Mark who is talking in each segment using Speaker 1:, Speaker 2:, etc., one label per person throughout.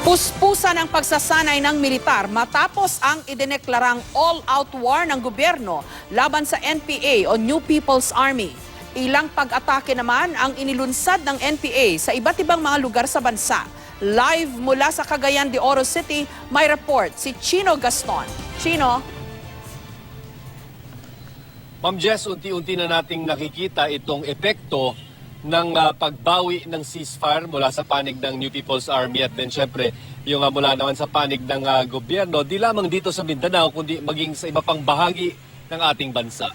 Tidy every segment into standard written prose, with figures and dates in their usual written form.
Speaker 1: Puspusan ang pagsasanay ng militar matapos ang idineklarang all-out war ng gobyerno laban sa NPA o New People's Army. Ilang pag-atake naman ang inilunsad ng NPA sa iba't ibang mga lugar sa bansa. Live mula sa Cagayan de Oro City, may report si Chino Gaston. Chino?
Speaker 2: Ma'am Jess, unti-unti na nating nakikita itong epekto ng pagbawi ng ceasefire mula sa panig ng New People's Army at then syempre yung mula naman sa panig ng gobyerno, di lamang dito sa Mindanao kundi maging sa iba pang bahagi ng ating bansa.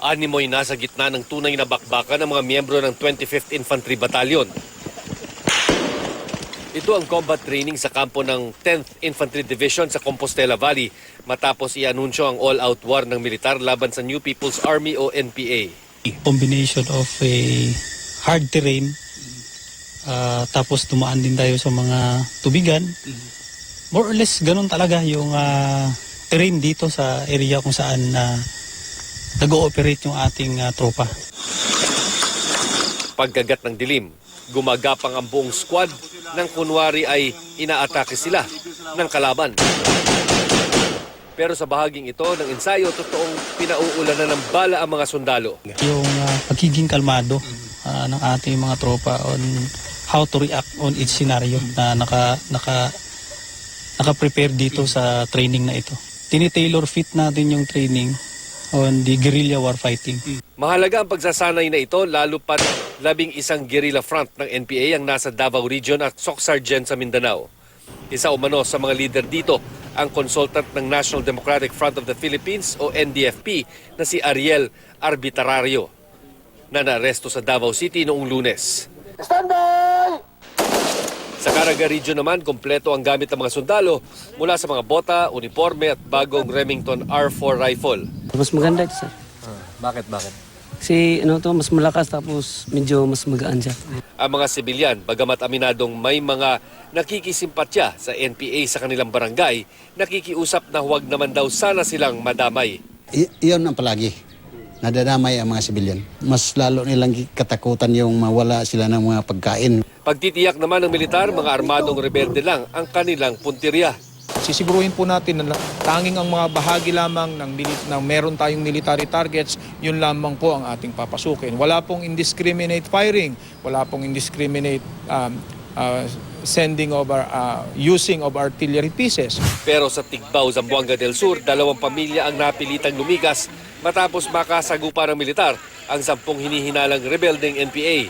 Speaker 2: Animoy nasa gitna ng tunay na bakbakan ng mga miyembro ng 25th Infantry Battalion. Ito ang combat training sa kampo ng 10th Infantry Division sa Compostela Valley matapos i-anunsyo ang all-out war ng militar laban sa New People's Army o NPA.
Speaker 3: Combination of a hard terrain, tapos dumaan din tayo sa mga tubigan. More or less ganun talaga yung terrain dito sa area kung saan nag-ooperate yung ating tropa.
Speaker 2: Pagkagat ng dilim, gumagapang ang buong squad nang kunwari ay inaatake sila ng kalaban. Pero sa bahaging ito ng ensayo, totoong pinauulanan ng bala ang mga sundalo.
Speaker 3: Yung pagiging kalmado ng ating mga tropa on how to react on each scenario na naka-prepare dito sa training na ito. Tinitailor fit natin yung training on the guerrilla war fighting.
Speaker 2: Mahalaga ang pagsasanay na ito lalo pat 11 guerrilla front ng NPA ang nasa Davao Region at SOC Sergeant sa Mindanao. Isa umano sa mga leader dito ang consultant ng National Democratic Front of the Philippines o NDFP na si Ariel Arbitarario na naaresto sa Davao City noong Lunes. Standby! Sa Caraga Region naman, kompleto ang gamit ng mga sundalo mula sa mga bota, uniforme at bagong Remington R4 rifle.
Speaker 4: Mas maganda ito, sir.
Speaker 2: Bakit?
Speaker 4: Kasi mas malakas tapos medyo mas magaan siya.
Speaker 2: Ang mga sibilyan, bagamat aminadong may mga nakikisimpatya sa NPA sa kanilang barangay, nakikiusap na huwag naman daw sana silang madamay.
Speaker 5: Iyon ang palagi. Nadadamay ang mga sibilyan. Mas lalo nilang katakutan yung mawala sila ng mga pagkain.
Speaker 2: Pagtitiyak naman ng militar, mga armadong rebelde lang ang kanilang puntirya.
Speaker 6: Sisiguruhin po natin na tanging ang mga bahagi lamang ng meron tayong military targets, yun lamang po ang ating papasukin. Wala pong indiscriminate firing, wala pong indiscriminate sending of using of artillery pieces.
Speaker 2: Pero sa Tigbao, Zamboanga del Sur, 2 pamilya ang napilitang lumikas matapos makasagupa ng militar ang 10 hinihinalang rebeldeng NPA.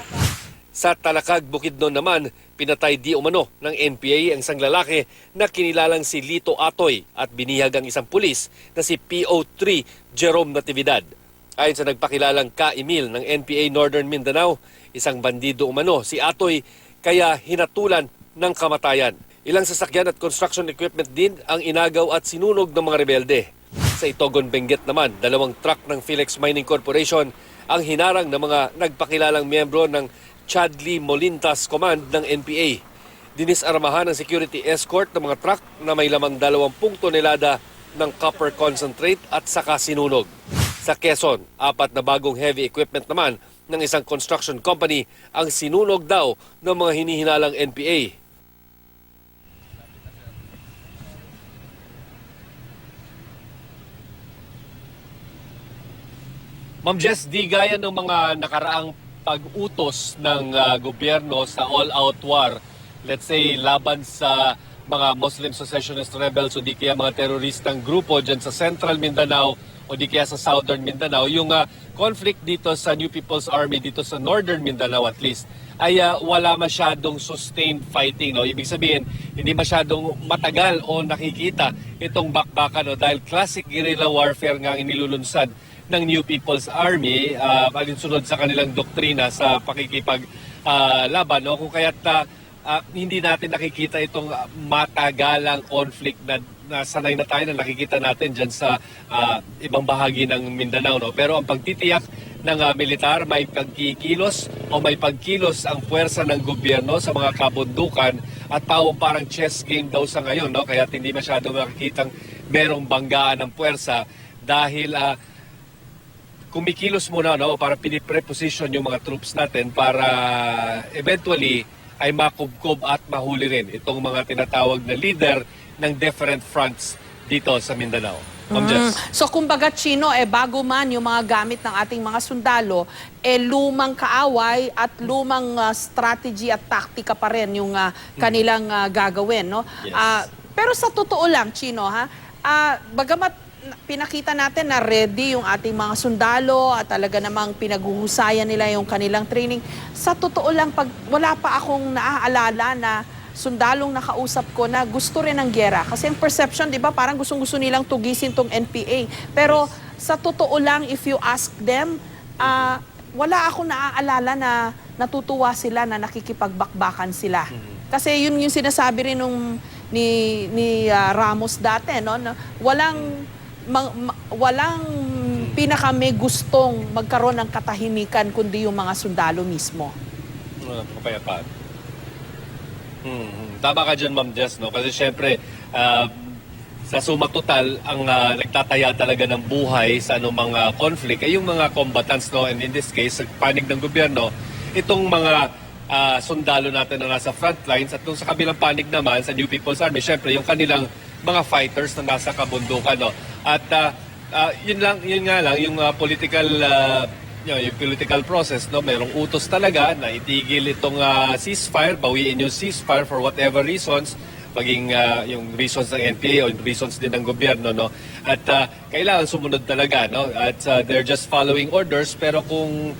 Speaker 2: Sa Talakag, Bukidnon naman, pinatay di umano ng NPA ang isang lalaki na kinilalang si Lito Atoy at binihag ang isang pulis na si PO3 Jerome Natividad. Ayon sa nagpakilalang Ka-Emil ng NPA Northern Mindanao, isang bandido umano si Atoy kaya hinatulan ng kamatayan. Ilang sasakyan at construction equipment din ang inagaw at sinunog ng mga rebelde. Sa Itogon, Benguet naman, 2 truck ng Philex Mining Corporation ang hinarang ng mga nagpakilalang miyembro ng Chadley Molintas Command ng NPA. Dinisarmahan ng security escort ng mga truck na may lamang 20 tonelada ng copper concentrate at saka sinunog. Sa Quezon, 4 na bagong heavy equipment naman ng isang construction company ang sinunog daw ng mga hinihinalang NPA. Ma'am Jess, di gaya ng mga nakaraang pag-utos ng gobyerno sa all-out war, let's say laban sa mga Muslim secessionist rebels o di kaya mga teroristang grupo dyan sa Central Mindanao o di kaya sa Southern Mindanao, yung conflict dito sa New People's Army dito sa Northern Mindanao at least, ay wala masyadong sustained fighting. No? Ibig sabihin, hindi masyadong matagal o nakikita itong bakbakan dahil classic guerrilla warfare nga ang inilulunsad ng New People's Army alinsunod sa kanilang doktrina sa pakikipaglaban. No? Kung kaya't hindi natin nakikita itong matagalang conflict na sanay na tayo na nakikita natin dyan sa ibang bahagi ng Mindanao. No? Pero ang pagtitiyak ng militar, may pagkikilos o may pagkilos ang puwersa ng gobyerno sa mga kabundukan at parang chess game daw sa ngayon. No? Kaya hindi masyadong nakikitang merong banggaan ng puwersa dahil kumikilos muna para pinipreposition yung mga troops natin para eventually ay makubkob at mahuli rin itong mga tinatawag na leader ng different fronts dito sa Mindanao. Ma'am Jess.
Speaker 1: So kumbaga Chino, bago man yung mga gamit ng ating mga sundalo, lumang kaaway at lumang strategy at taktika pa rin yung kanilang gagawin. No?
Speaker 2: Yes.
Speaker 1: Pero sa totoo lang, Chino, bagamat pinakita natin na ready yung ating mga sundalo at talaga namang pinaghuhusayan nila yung kanilang training, sa totoo lang, wala pa akong naaalala na sundalong nakausap ko na gusto rin ng giyera. Kasi ang perception, di ba, parang gustong-gusto nilang tugisin tong NPA. Pero sa totoo lang, if you ask them, wala akong naaalala na natutuwa sila na nakikipagbakbakan sila. Kasi yun yung sinasabi rin ni Ramos dati, no? Na walang pinaka may gustong magkaroon ng katahimikan kundi yung mga sundalo mismo.
Speaker 2: Kapayapaan. Tama ka dyan, Ma'am Jess, no? Kasi syempre, sa suma total, ang nagtataya talaga ng buhay sa anumang conflict ay yung mga combatants, no? And in this case, sa panig ng gobyerno, itong mga sundalo natin na nasa front lines at kung sa kabilang panig naman, sa New People's Army, syempre, yung kanilang mga fighters na nasa kabundukan, no? At yun nga lang, yung political yung political process, no, mayroong utos talaga na itigil itong ceasefire, bawiin yung ceasefire for whatever reasons, maging yung reasons ng NPA o yung reasons din ng gobyerno, no. At kailangan sumunod talaga, no. At they're just following orders, pero kung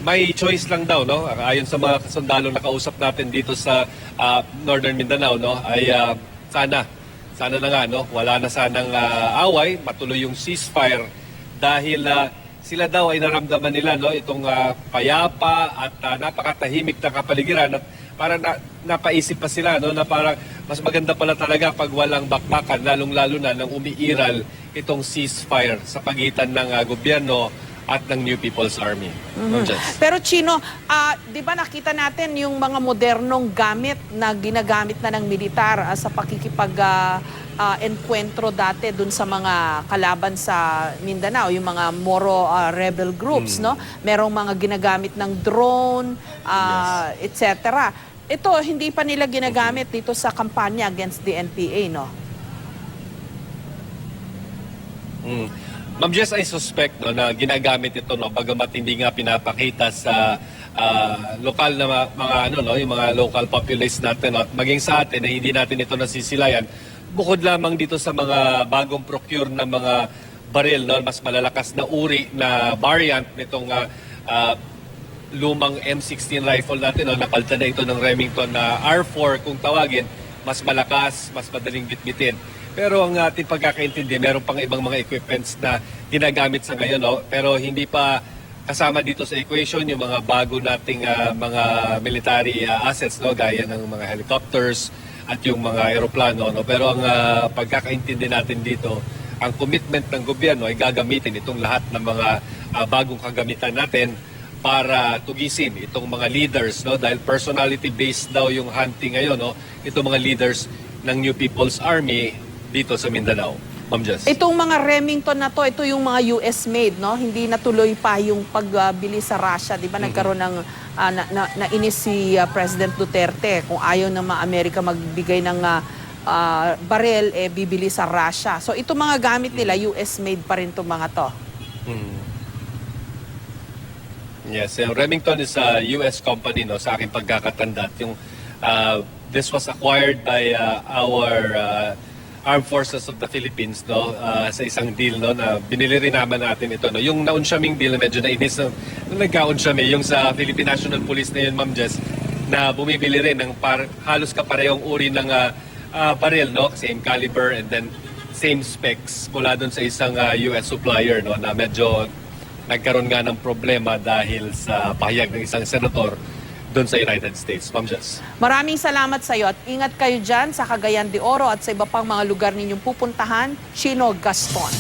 Speaker 2: may choice lang daw, no, ayon sa mga sundalo na kausap natin dito sa Northern Mindanao, no, ay sana na nga, no, wala na sanang away, matuloy yung ceasefire dahil sila daw ay naramdaman nila, no, itong payapa at napakatahimik na kapaligiran at parang napaisip pa sila, no, na parang mas maganda pala talaga pag walang bakbakan, lalong-lalo na nang umiiral itong ceasefire sa pagitan ng gobyerno at ng New People's Army.
Speaker 1: Pero Chino, di ba nakita natin yung mga modernong gamit na ginagamit na ng militar sa enkwentro dati dun sa mga kalaban sa Mindanao, yung mga Moro rebel groups, no? Merong mga ginagamit ng drone, etc. Ito, hindi pa nila ginagamit dito sa kampanya against the NPA, no?
Speaker 2: Ma'am Jess, I suspect, no, na ginagamit ito, no, bagamat hindi nga pinapakita sa lokal na mga yung mga local populace natin, no, at maging sa atin na hindi natin ito nasisilayan. Bukod lamang dito sa mga bagong procure na mga baril, no, mas malalakas na uri na variant nitong lumang M16 rifle natin, no, napalitan na ito ng Remington na R4 kung tawagin, mas malakas, mas madaling bitbitin. Pero ang ating pagkakaintindi, meron pang ibang mga equipments na ginagamit sa ngayon, no? Pero hindi pa kasama dito sa equation yung mga bago nating mga military assets, no? Gaya ng mga helicopters at yung mga aeroplano, no? Pero ang pagkakaintindi natin dito, ang commitment ng gobyerno ay gagamitin itong lahat ng mga bagong kagamitan natin para tugisin itong mga leaders, no? Dahil personality-based daw yung hunting ngayon, no? Itong mga leaders ng New People's Army dito sa Mindanao. Ma'am Jess.
Speaker 1: Itong mga Remington na to, ito yung mga US made, no? Hindi natuloy pa yung pagbili sa Russia, 'di ba? Nagkaroon ng nainis si President Duterte kung ayaw ng mga Amerika magbigay ng baril, bibili sa Russia. So itong mga gamit nila, US made pa rin itong mga to.
Speaker 2: Yes, Remington is a US company, no, sa aking pagkakatanda. Yung this was acquired by our Armed Forces of the Philippines, no, sa isang deal, no, na binili rin naman natin ito, no. Yung naunsyaming deal na medyo nainis na nagkaunsyami, yung sa Philippine National Police na yun, Ma'am Jess, na bumibili rin ng halos kaparehong uri ng baril, no, same caliber and then same specs mula doon sa isang US supplier, no, na medyo nagkaroon nga ng problema dahil sa pahayag ng isang senator doon sa United States. Ma'am Jess.
Speaker 1: Maraming salamat sa iyo at ingat kayo dyan sa Cagayan de Oro at sa iba pang mga lugar ninyong pupuntahan. Chino Gaston.